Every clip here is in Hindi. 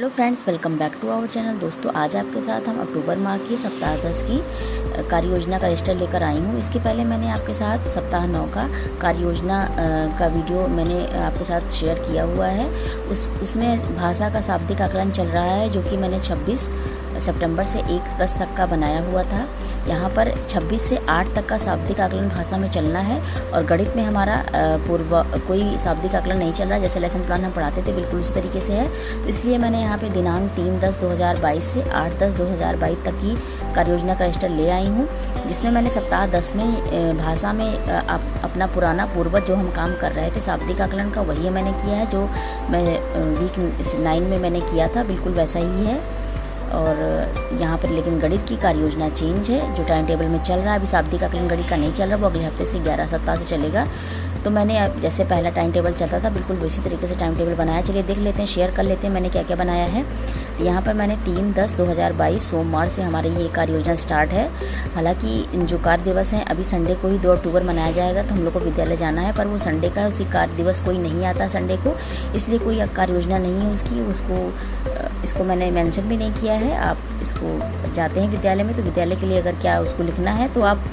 Hello friends, welcome back to our channel. दोस्तों, आज आपके साथ हम अक्टूबर माह की सप्ताह 10 की कार्य योजना का रजिस्टर लेकर आई हूँ। इसके पहले मैंने आपके साथ सप्ताह 9 का कार्य योजना का वीडियो मैंने आपके साथ शेयर किया हुआ है। उसमें भाषा का शाब्दिक आकलन चल रहा है, जो कि मैंने 26 सितंबर से 1 अगस्त तक का बनाया हुआ था। यहाँ पर 26 से 8 तक का शाब्दिक आकलन भाषा में चलना है और गणित में हमारा कोई शाब्दिक आकलन नहीं चल रहा। जैसे लेसन प्लान हम पढ़ाते थे बिल्कुल उसी तरीके से है। तो इसलिए मैंने यहाँ पे दिनांक 3/10/2022 से 8/10/2022 तक की कार्य योजना का रजिस्टर ले आई हूँ, जिसमें मैंने सप्ताह 10 में भाषा में अपना पुराना पूर्वज जो हम काम कर रहे थे शाब्दिक आकलन का, वही मैंने किया है। जो मैं वीक 9 में मैंने किया था बिल्कुल वैसा ही है। और यहाँ पर लेकिन गणित की कार्य योजना चेंज है, जो टाइम टेबल में चल रहा है। अभी शाब्दिक आकलन गणित का नहीं चल रहा, वो अगले हफ्ते से 11 सप्ताह से चलेगा। तो मैंने जैसे पहला टाइम टेबल चलता था बिल्कुल वैसी तरीके से टाइम टेबल बनाया। चलिए देख लेते हैं, शेयर कर लेते हैं मैंने क्या क्या बनाया है। तो यहाँ पर मैंने 3/10/2022 सोमवार से हमारी ये कार्य योजना स्टार्ट है। हालांकि जो कार्य दिवस है अभी संडे को ही 2 अक्टूबर मनाया जाएगा, तो हम लोग को विद्यालय जाना है, पर वो संडे का है, उसी कार्य दिवस कोई नहीं आता संडे को, इसलिए कोई कार्य योजना नहीं है इसको मैंने मेंशन भी नहीं किया है। आप इसको जाते हैं विद्यालय में, तो विद्यालय के लिए अगर क्या उसको लिखना है तो आप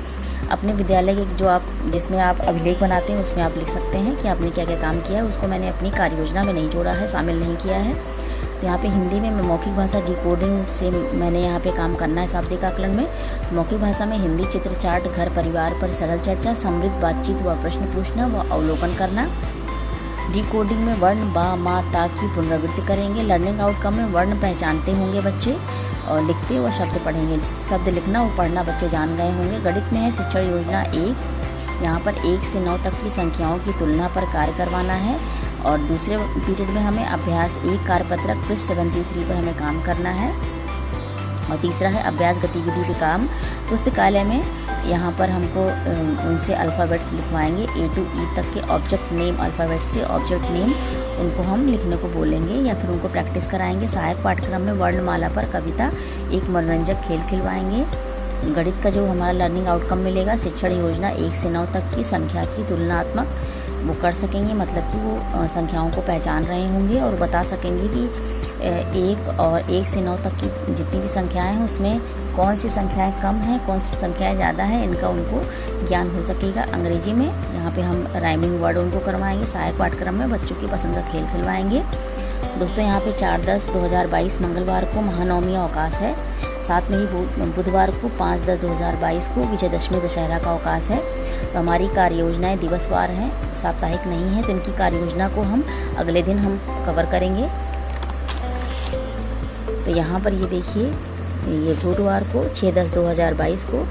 अपने विद्यालय के जिसमें आप अभिलेख बनाते हैं उसमें आप लिख सकते हैं कि आपने क्या क्या काम किया है। उसको मैंने अपनी कार्य योजना में नहीं जोड़ा है, शामिल नहीं किया है। तो यहाँ पे हिंदी में मौखिक भाषा डिकोडिंग से मैंने यहाँ पे काम करना है। शाब्दिक आकलन में मौखिक भाषा में हिंदी चित्र चार्ट, घर परिवार पर सरल चर्चा, समृद्ध बातचीत व प्रश्न पूछना व अवलोकन करना। डिकोडिंग में वर्ण बा मा ता की पुनरावृत्ति करेंगे। लर्निंग आउटकम में वर्ण पहचानते होंगे बच्चे और लिखते व शब्द पढ़ेंगे। शब्द लिखना और पढ़ना बच्चे जान गए होंगे। गणित में है शिक्षण योजना 1, यहाँ पर 1 से 9 तक की संख्याओं की तुलना पर कार्य करवाना है। और दूसरे पीरियड में हमें अभ्यास 1 कार्यपत्रक पृष्ठ 73 पर हमें काम करना है। और तीसरा है अभ्यास गतिविधि पे काम पुस्तकालय में। यहाँ पर हमको उनसे अल्फ़ाबेट्स लिखवाएंगे A to E तक के ऑब्जेक्ट नेम, अल्फ़ाबेट से ऑब्जेक्ट नेम उनको हम लिखने को बोलेंगे या फिर उनको प्रैक्टिस कराएंगे। सहायक पाठ्यक्रम में वर्णमाला पर कविता, एक मनोरंजक खेल खिलवाएंगे। गणित का जो हमारा लर्निंग आउटकम मिलेगा, शिक्षण योजना 1 से 9 तक की संख्या की तुलनात्मक वो कर सकेंगे, मतलब कि वो संख्याओं को पहचान रहे होंगे और बता सकेंगे कि 1 से 9 तक की जितनी भी संख्याएं हैं उसमें कौन सी संख्याएं कम हैं, कौन सी संख्याएं ज़्यादा हैं, इनका उनको ज्ञान हो सकेगा। अंग्रेजी में यहाँ पे हम राइमिंग वर्ड उनको करवाएंगे। सहायक पाठ्यक्रम में बच्चों की पसंद का खेल खिलवाएंगे। दोस्तों, यहाँ पे 4/10/2022 मंगलवार को महानवमी अवकाश है। साथ में ही बुधवार को 5/10/2022 को विजयदशमी दशहरा का अवकाश है। तो हमारी कार्य योजनाएँ दिवसवार हैं, साप्ताहिक नहीं है, तो इनकी कार्य योजना को हम अगले दिन हम कवर करेंगे। तो यहाँ पर ये देखिए, ये गुरुवार को 6/10/2022 को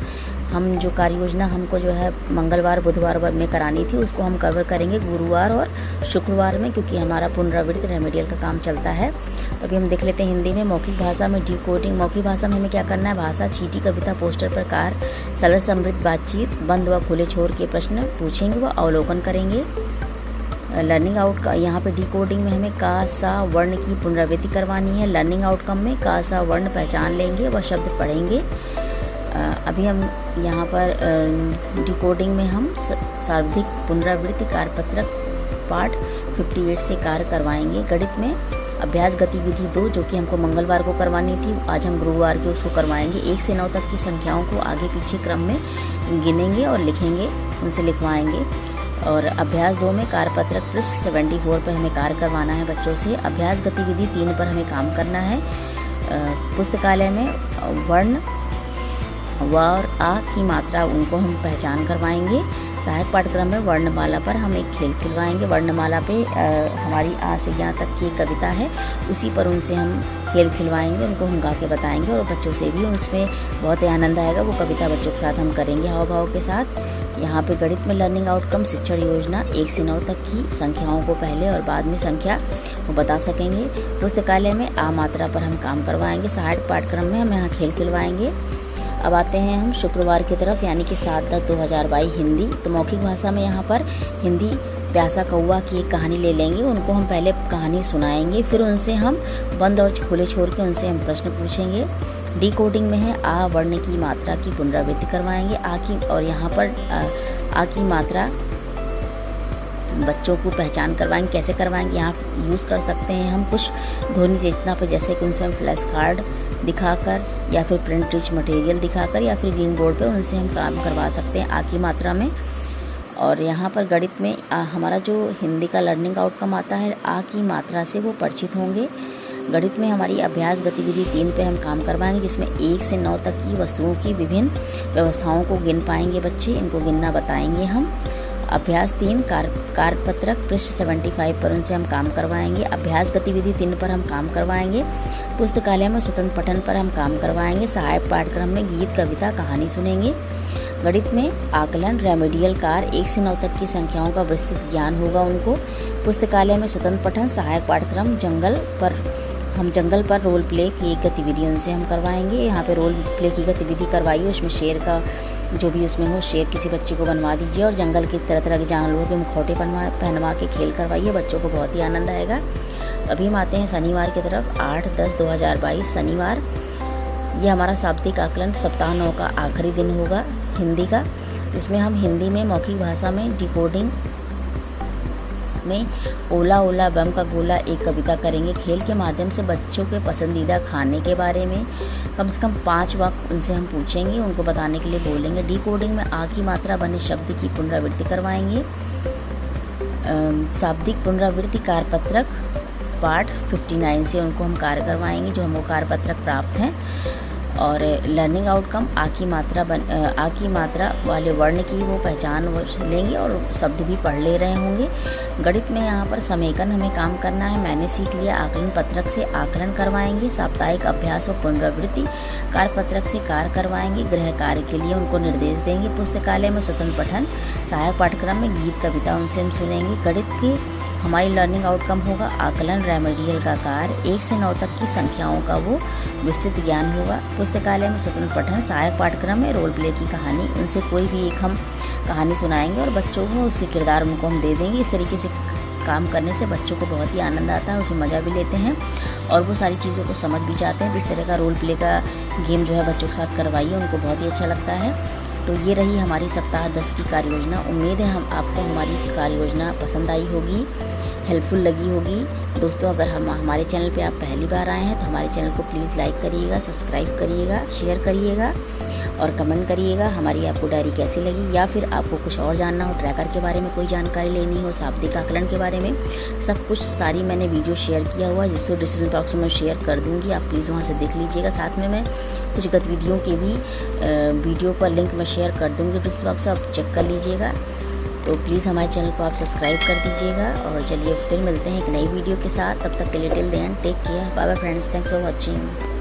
हम जो कार्य योजना हमको जो है मंगलवार बुधवार में करानी थी उसको हम कवर करेंगे गुरुवार और शुक्रवार में, क्योंकि हमारा पुनरावृत्ति रेमेडियल का काम चलता है। तो अभी हम देख लेते हैं हिंदी में मौखिक भाषा में डिकोडिंग। मौखिक भाषा में हमें क्या करना है, भाषा, चीटी, कविता, पोस्टर पर कार्य, सरल समृद्ध बातचीत, बंद व खुले छोर के प्रश्न पूछेंगे व अवलोकन करेंगे। लर्निंग आउट का यहाँ पे डिकोडिंग में हमें का सा वर्ण की पुनरावृत्ति करवानी है। लर्निंग आउटकम में का सा वर्ण पहचान लेंगे व शब्द पढ़ेंगे। अभी हम यहाँ पर डिकोडिंग में हम सर्वाधिक पुनरावृत्ति कार्यपत्रक पाठ 58 से कार्य करवाएंगे। गणित में अभ्यास गतिविधि 2 जो कि हमको मंगलवार को करवानी थी, आज हम गुरुवार को उसको करवाएंगे। 1 से 9 तक की संख्याओं को आगे पीछे क्रम में गिनेंगे और लिखेंगे, उनसे लिखवाएंगे। और अभ्यास 2 में कार्यपत्रक पृष्ठ 74 पर हमें कार्य करवाना है बच्चों से। अभ्यास गतिविधि 3 पर हमें काम करना है। पुस्तकालय में वर्ण व और आ की मात्रा उनको हम पहचान करवाएंगे। सहायक पाठ्यक्रम में वर्णमाला पर हम एक खेल खिलवाएंगे। वर्णमाला पे हमारी आ से यहाँ तक की कविता है, उसी पर उनसे हम खेल खिलवाएंगे, उनको हम गा के बताएंगे और बच्चों से भी उसमें बहुत ही आनंद आएगा। वो कविता बच्चों के साथ हम करेंगे हाव भाव के साथ। यहाँ पे गणित में लर्निंग आउटकम शिक्षण योजना 1 से 9 तक की संख्याओं को पहले और बाद में संख्या वो बता सकेंगे। पुस्तकालय में आ मात्रा पर हम काम करवाएंगे। सहायक पाठ्यक्रम में हम यहाँ खेल खिलवाएंगे। अब आते हैं हम शुक्रवार की तरफ, यानी कि 7/10/2022 हिंदी। तो मौखिक भाषा में यहाँ पर हिंदी प्यासा कौवा की एक कहानी ले लेंगे। उनको हम पहले कहानी सुनाएंगे, फिर उनसे हम बंद और खुले छोड़ के उनसे हम प्रश्न पूछेंगे। डिकोडिंग में है आ वर्ण की मात्रा की पुनरावृत्ति करवाएंगे। आ की, और यहाँ पर आ की मात्रा बच्चों को पहचान करवाएंगे। कैसे करवाएंगे, यहाँ यूज़ कर सकते हैं हम कुछ ध्वनि चेतना पर, जैसे कि उनसे हम फ्लैश कार्ड दिखाकर या फिर प्रिंट रिच मटेरियल दिखाकर या फिर ग्रीन बोर्ड पे उनसे हम काम करवा सकते हैं आ की मात्रा में। और यहाँ पर गणित में हमारा जो हिंदी का लर्निंग आउटकम आता है आ की मात्रा से वो परिचित होंगे। गणित में हमारी अभ्यास गतिविधि 3 पे हम काम करवाएंगे, जिसमें 1 से 9 तक की वस्तुओं की विभिन्न व्यवस्थाओं को गिन पाएंगे बच्चे, इनको गिनना बताएंगे हम। अभ्यास 3 कार्यपत्रक पृष्ठ 75 पर उनसे हम काम करवाएंगे। अभ्यास गतिविधि 3 पर हम काम करवाएंगे। पुस्तकालय में स्वतंत्र पठन पर हम काम करवाएंगे। सहायक पाठ्यक्रम में गीत, कविता, कहानी सुनेंगे। गणित में आकलन, रेमेडियल कार्य 1 से 9 तक की संख्याओं का विस्तृत ज्ञान होगा उनको। पुस्तकालय में स्वतंत्र पठन, सहायक पाठ्यक्रम जंगल पर रोल प्ले की गतिविधि उनसे हम करवाएंगे। यहाँ पे रोल प्ले की गतिविधि करवाइए, उसमें शेर का जो भी उसमें हो शेर किसी बच्चे को बनवा दीजिए और जंगल के तरह तरह के जानवरों के मुखौटे पहनवा के खेल करवाइए, बच्चों को बहुत ही आनंद आएगा। अभी हम आते हैं शनिवार की तरफ। 8/10/2022 शनिवार, ये हमारा शाब्दिक आकलन सप्ताह 9 का आखिरी दिन होगा हिंदी का। इसमें हम हिंदी में मौखिक भाषा में डिकोडिंग में ओला ओला बम का गोला एक कविता करेंगे। खेल के माध्यम से बच्चों के पसंदीदा खाने के बारे में कम से कम 5 वाक्य उनसे हम पूछेंगे, उनको बताने के लिए बोलेंगे। डिकोडिंग में आ की मात्रा बने शब्द की पुनरावृत्ति करवाएंगे। शाब्दिक पुनरावृत्ति कार्यपत्रक पाठ 59 से उनको हम कार्य करवाएंगे, जो हमको कार्यपत्रक प्राप्त हैं। और लर्निंग आउटकम आ की मात्रा वाले वर्ण की वो पहचान लेंगे और शब्द भी पढ़ ले रहे होंगे। गणित में यहाँ पर समेकन हमें काम करना है, मैंने सीख लिया। आकलन पत्रक से आकलन करवाएंगे। साप्ताहिक अभ्यास और पुनरावृत्ति कार्यपत्रक से कार्य करवाएंगे। गृह कार्य के लिए उनको निर्देश देंगे। पुस्तकालय में स्वतंत्र पठन, सहायक पाठ्यक्रम में गीत, कविता उनसे हम सुनेंगे। गणित की हमारी लर्निंग आउटकम होगा आकलन, रेमेडियल का कार्य 1 से 9 तक की संख्याओं का वो विस्तृत ज्ञान होगा। पुस्तकालय में स्वतंत्र पठन, सहायक पाठ्यक्रम में रोल प्ले की कहानी, उनसे कोई भी एक हम कहानी सुनाएंगे और बच्चों को उसके किरदार उनको हम दे देंगे। इस तरीके से काम करने से बच्चों को बहुत ही आनंद आता है, उसमें मज़ा भी लेते हैं और वो सारी चीज़ों को समझ भी जाते हैं। तो इस तरह का रोल प्ले का गेम जो है बच्चों के साथ करवाइए, उनको बहुत ही अच्छा लगता है। तो ये रही हमारी सप्ताह 10 की कार्य योजना। उम्मीद है आपको हमारी कार्य योजना पसंद आई होगी, हेल्पफुल लगी होगी। दोस्तों, अगर हमारे चैनल पे आप पहली बार आए हैं तो हमारे चैनल को प्लीज़ लाइक करिएगा, सब्सक्राइब करिएगा, शेयर करिएगा और कमेंट करिएगा हमारी आपको डायरी कैसी लगी। या फिर आपको कुछ और जानना हो, ट्रैकर के बारे में कोई जानकारी लेनी हो, शाब्दिक आकलन के बारे में, सब कुछ सारी मैंने वीडियो शेयर किया हुआ है, जिसको डिस्क्रिप्शन बॉक्स में मैं शेयर कर दूँगी। आप प्लीज़ वहाँ से देख लीजिएगा। साथ में मैं कुछ गतिविधियों के भी वीडियो का लिंक मैं शेयर कर दूँगी डिस्क्रिप्शन बॉक्स से, आप चेक कर लीजिएगा। तो प्लीज़ हमारे चैनल को आप सब्सक्राइब कर दीजिएगा और चलिए फिर मिलते हैं एक नई वीडियो के साथ। तब तक के लिए till then take care, bye bye friends, thanks for watching.